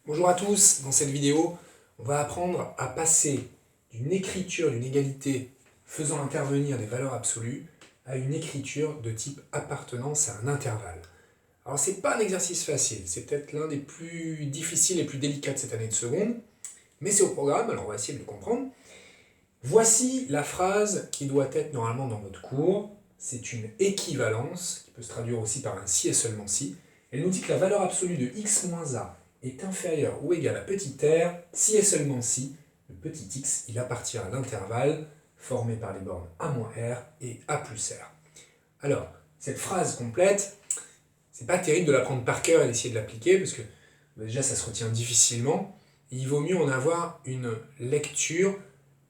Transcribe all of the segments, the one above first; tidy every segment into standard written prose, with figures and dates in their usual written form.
Bonjour à tous, dans cette vidéo, on va apprendre à passer d'une écriture d'une égalité faisant intervenir des valeurs absolues à une écriture de type appartenance à un intervalle. Alors c'est pas un exercice facile, c'est peut-être l'un des plus difficiles et plus délicats de cette année de seconde, mais c'est au programme, alors on va essayer de le comprendre. Voici la phrase qui doit être normalement dans votre cours, c'est une équivalence, qui peut se traduire aussi par un si et seulement si. Elle nous dit que la valeur absolue de x moins a est inférieur ou égal à petit r si et seulement si le petit x il appartient à l'intervalle formé par les bornes a moins r et a plus r. Alors, cette phrase complète, c'est pas terrible de l'apprendre par cœur et d'essayer de l'appliquer parce que déjà ça se retient difficilement. Et il vaut mieux en avoir une lecture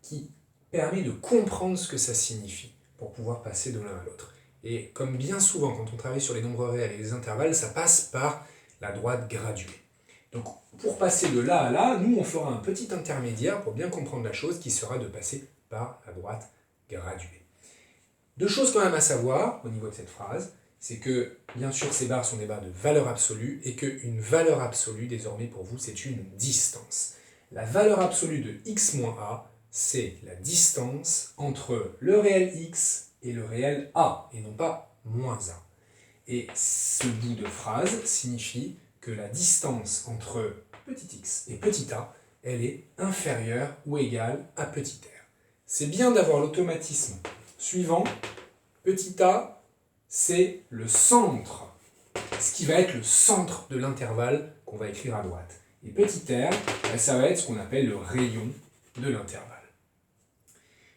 qui permet de comprendre ce que ça signifie pour pouvoir passer de l'un à l'autre. Et comme bien souvent quand on travaille sur les nombres réels et les intervalles, ça passe par la droite graduée. Donc pour passer de là à là, nous on fera un petit intermédiaire pour bien comprendre la chose qui sera de passer par la droite graduée. Deux choses quand même à savoir au niveau de cette phrase, c'est que bien sûr ces barres sont des barres de valeur absolue et qu'une valeur absolue désormais pour vous c'est une distance. La valeur absolue de x moins a, c'est la distance entre le réel x et le réel a, et non pas moins a. Et ce bout de phrase signifie que la distance entre petit x et petit a, elle est inférieure ou égale à petit r. C'est bien d'avoir l'automatisme suivant. Petit a, c'est le centre, ce qui va être le centre de l'intervalle qu'on va écrire à droite. Et petit r, ça va être ce qu'on appelle le rayon de l'intervalle.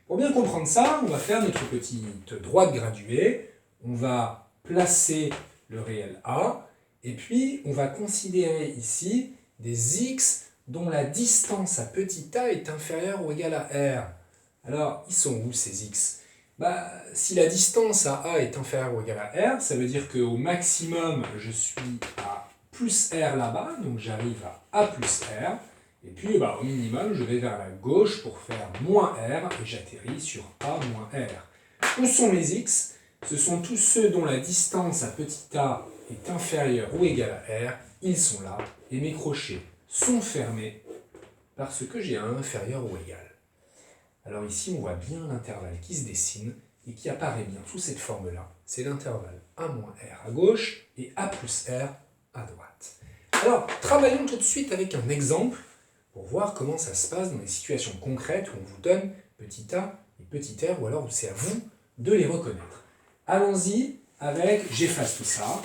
Pour bien comprendre ça, on va faire notre petite droite graduée. On va placer le réel a, et puis on va considérer ici des x dont la distance à petit a est inférieure ou égale à r. Alors, ils sont où ces x ? Si la distance à a est inférieure ou égale à r, ça veut dire qu'au maximum, je suis à plus r là-bas, donc j'arrive à plus r. Et puis au minimum, je vais vers la gauche pour faire moins r, et j'atterris sur a moins r. Où sont mes x ? Ce sont tous ceux dont la distance à petit a est inférieure ou égale à r. Ils sont là, et mes crochets sont fermés parce que j'ai un inférieur ou égal. Alors ici, on voit bien l'intervalle qui se dessine et qui apparaît bien sous cette forme-là. C'est l'intervalle a moins r à gauche et a plus r à droite. Alors, travaillons tout de suite avec un exemple pour voir comment ça se passe dans les situations concrètes où on vous donne petit a et petit r, ou alors où c'est à vous de les reconnaître. Allons-y avec, j'efface tout ça,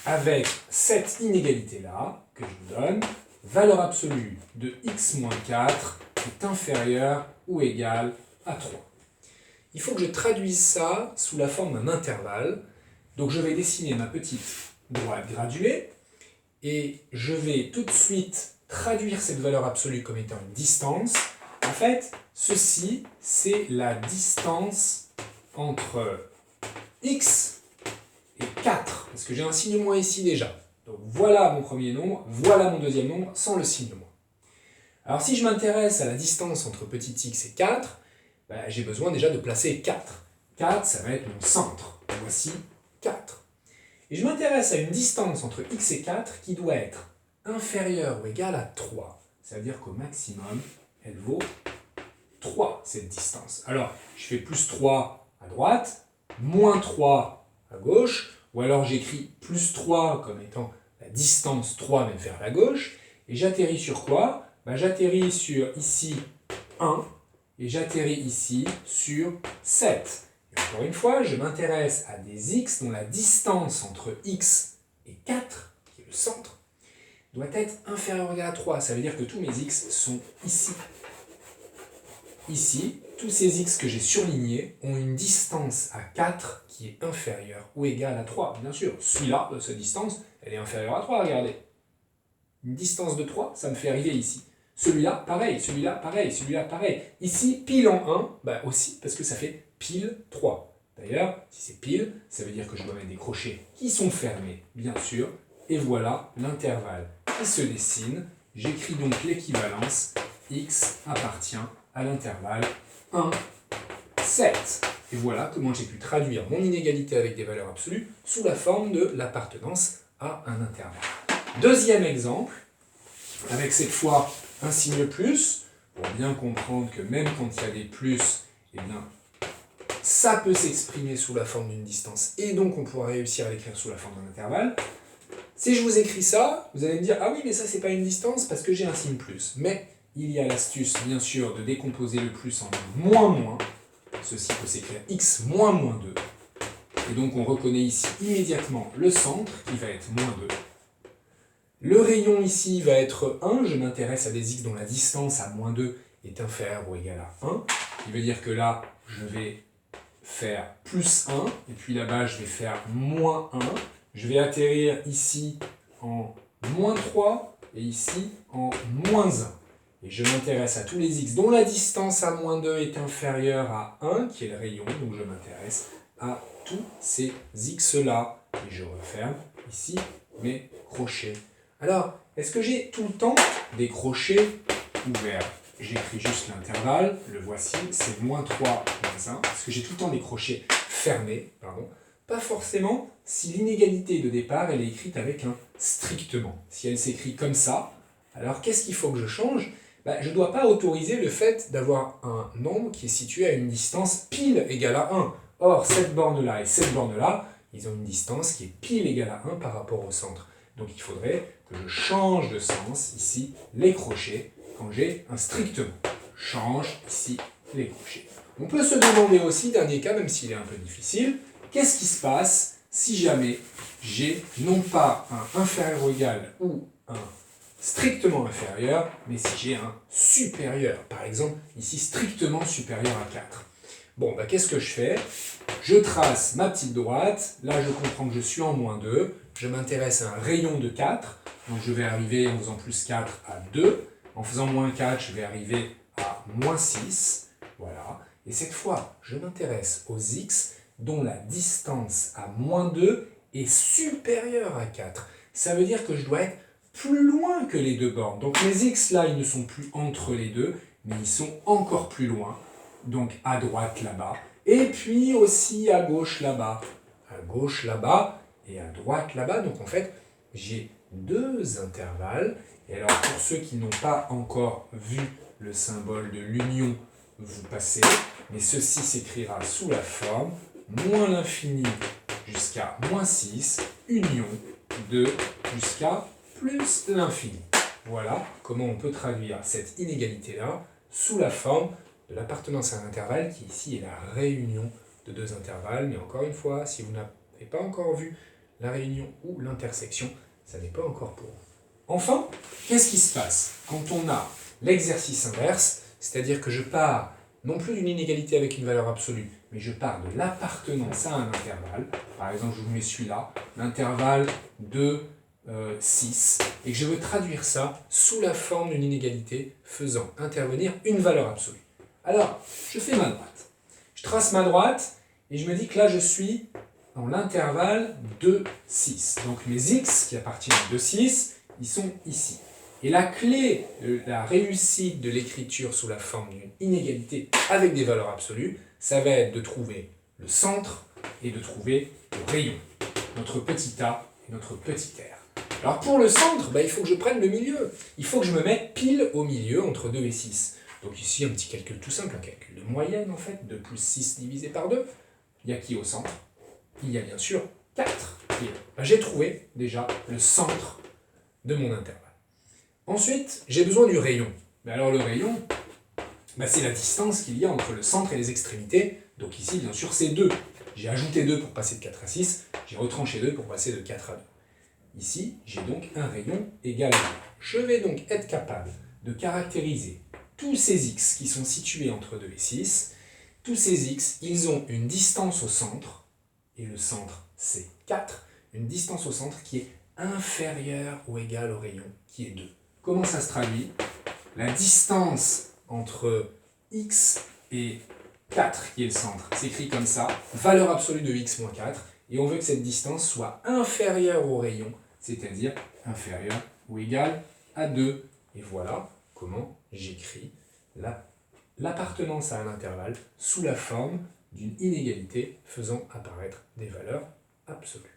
avec cette inégalité-là que je vous donne, valeur absolue de x moins 4 est inférieure ou égale à 3. Il faut que je traduise ça sous la forme d'un intervalle. Donc je vais dessiner ma petite droite graduée et je vais tout de suite traduire cette valeur absolue comme étant une distance. En fait, ceci, c'est la distance entre x et 4, parce que j'ai un signe moins ici déjà. Donc voilà mon premier nombre, voilà mon deuxième nombre, sans le signe moins. Alors si je m'intéresse à la distance entre petit x et 4, j'ai besoin déjà de placer 4. 4, ça va être mon centre. Voici 4. Et je m'intéresse à une distance entre x et 4 qui doit être inférieure ou égale à 3. Ça veut dire qu'au maximum, elle vaut 3, cette distance. Alors, je fais plus 3 à droite, moins 3 à gauche, ou alors j'écris plus 3 comme étant la distance 3 mais vers la gauche, et j'atterris sur quoi ? J'atterris sur ici 1, et j'atterris ici sur 7. Et encore une fois, je m'intéresse à des x dont la distance entre x et 4, qui est le centre, doit être inférieure ou égale à 3. Ça veut dire que tous mes x sont ici. Ici, tous ces x que j'ai surlignés ont une distance à 4 qui est inférieure ou égale à 3. Bien sûr, celui-là, cette distance, elle est inférieure à 3, regardez. Une distance de 3, ça me fait arriver ici. Celui-là, pareil, celui-là, pareil, celui-là, pareil. Ici, pile en 1, aussi, parce que ça fait pile 3. D'ailleurs, si c'est pile, ça veut dire que je dois mettre des crochets qui sont fermés, bien sûr. Et voilà l'intervalle qui se dessine. J'écris donc l'équivalence. X appartient à l'intervalle 1, 7. Et voilà comment j'ai pu traduire mon inégalité avec des valeurs absolues sous la forme de l'appartenance à un intervalle. Deuxième exemple. avec cette fois un signe plus, pour bien comprendre que même quand il y a des plus, eh bien, ça peut s'exprimer sous la forme d'une distance, et donc on pourra réussir à l'écrire sous la forme d'un intervalle. Si je vous écris ça, vous allez me dire « Ah oui, mais ça, c'est pas une distance parce que j'ai un signe plus. » Mais il y a l'astuce, bien sûr, de décomposer le plus en moins moins. Ceci peut s'écrire x moins moins 2. Et donc, on reconnaît ici immédiatement le centre, qui va être moins 2. Le rayon ici va être 1. Je m'intéresse à des x dont la distance à moins 2 est inférieure ou égale à 1. Ce qui veut dire que là, je vais faire plus 1. Et puis là-bas, je vais faire moins 1. Je vais atterrir ici en moins 3 et ici en moins 1. Et je m'intéresse à tous les x dont la distance à moins 2 est inférieure à 1, qui est le rayon, donc je m'intéresse à tous ces x-là. Et je referme ici mes crochets. Alors, est-ce que j'ai tout le temps des crochets ouverts? J'écris juste l'intervalle, le voici, c'est moins 3, moins 1. Est-ce que j'ai tout le temps des crochets fermés? Pas forcément si l'inégalité de départ elle est écrite avec un strictement. Si elle s'écrit comme ça, alors qu'est-ce qu'il faut que je change? Je ne dois pas autoriser le fait d'avoir un nombre qui est situé à une distance pile égale à 1. Or, cette borne-là et cette borne-là, ils ont une distance qui est pile égale à 1 par rapport au centre. Donc il faudrait que je change de sens ici les crochets quand j'ai un strictement. Je change ici les crochets. On peut se demander aussi, dernier cas, même s'il est un peu difficile, qu'est-ce qui se passe si jamais j'ai non pas un inférieur ou égal ou un strictement inférieur, mais si j'ai un supérieur. Par exemple, ici, strictement supérieur à 4. Bon, qu'est-ce que je fais? Je trace ma petite droite. Là, je comprends que je suis en moins 2. Je m'intéresse à un rayon de 4. Donc, je vais arriver en faisant plus 4 à 2. En faisant moins 4, je vais arriver à moins 6. Voilà. Et cette fois, je m'intéresse aux x dont la distance à moins 2 est supérieure à 4. Ça veut dire que je dois être plus loin que les deux bornes. Donc les x là, ils ne sont plus entre les deux, mais ils sont encore plus loin. Donc à droite là-bas, et puis aussi à gauche là-bas. À gauche là-bas et à droite là-bas. Donc en fait, j'ai deux intervalles. Et alors pour ceux qui n'ont pas encore vu le symbole de l'union, vous passez. Mais ceci s'écrira sous la forme moins l'infini jusqu'à moins 6, union 2 jusqu'à plus l'infini. Voilà comment on peut traduire cette inégalité-là sous la forme de l'appartenance à un intervalle qui ici est la réunion de deux intervalles. Mais encore une fois, si vous n'avez pas encore vu la réunion ou l'intersection, ça n'est pas encore pour vous. Enfin, qu'est-ce qui se passe quand on a l'exercice inverse, c'est-à-dire que je pars non plus d'une inégalité avec une valeur absolue, mais je pars de l'appartenance à un intervalle. Par exemple, je vous mets celui-là, l'intervalle de 6, et que je veux traduire ça sous la forme d'une inégalité faisant intervenir une valeur absolue. Alors, je fais ma droite. Je trace ma droite, et je me dis que là, je suis dans l'intervalle de 6. Donc mes x, qui appartiennent à 2, 6, ils sont ici. Et la clé de la réussite de l'écriture sous la forme d'une inégalité avec des valeurs absolues, ça va être de trouver le centre et de trouver le rayon, notre petit a et notre petit r. Alors pour le centre, il faut que je prenne le milieu. Il faut que je me mette pile au milieu entre 2 et 6. Donc ici, un petit calcul tout simple, un calcul de moyenne en fait, 2 plus 6 divisé par 2. Il y a qui au centre? Il y a bien sûr 4. J'ai trouvé déjà le centre de mon intervalle. Ensuite, j'ai besoin du rayon. Alors le rayon, c'est la distance qu'il y a entre le centre et les extrémités. Donc ici, bien sûr, c'est 2. J'ai ajouté 2 pour passer de 4 à 6. J'ai retranché 2 pour passer de 4 à 2. Ici, j'ai donc un rayon égal à 2. Je vais donc être capable de caractériser tous ces x qui sont situés entre 2 et 6. Tous ces x, ils ont une distance au centre, et le centre, c'est 4. Une distance au centre qui est inférieure ou égale au rayon, qui est 2. Comment ça se traduit? La distance entre x et 4, qui est le centre, s'écrit comme ça, valeur absolue de x moins 4, et on veut que cette distance soit inférieure au rayon, c'est-à-dire inférieure ou égale à 2. Et voilà comment j'écris l'appartenance à un intervalle sous la forme d'une inégalité faisant apparaître des valeurs absolues.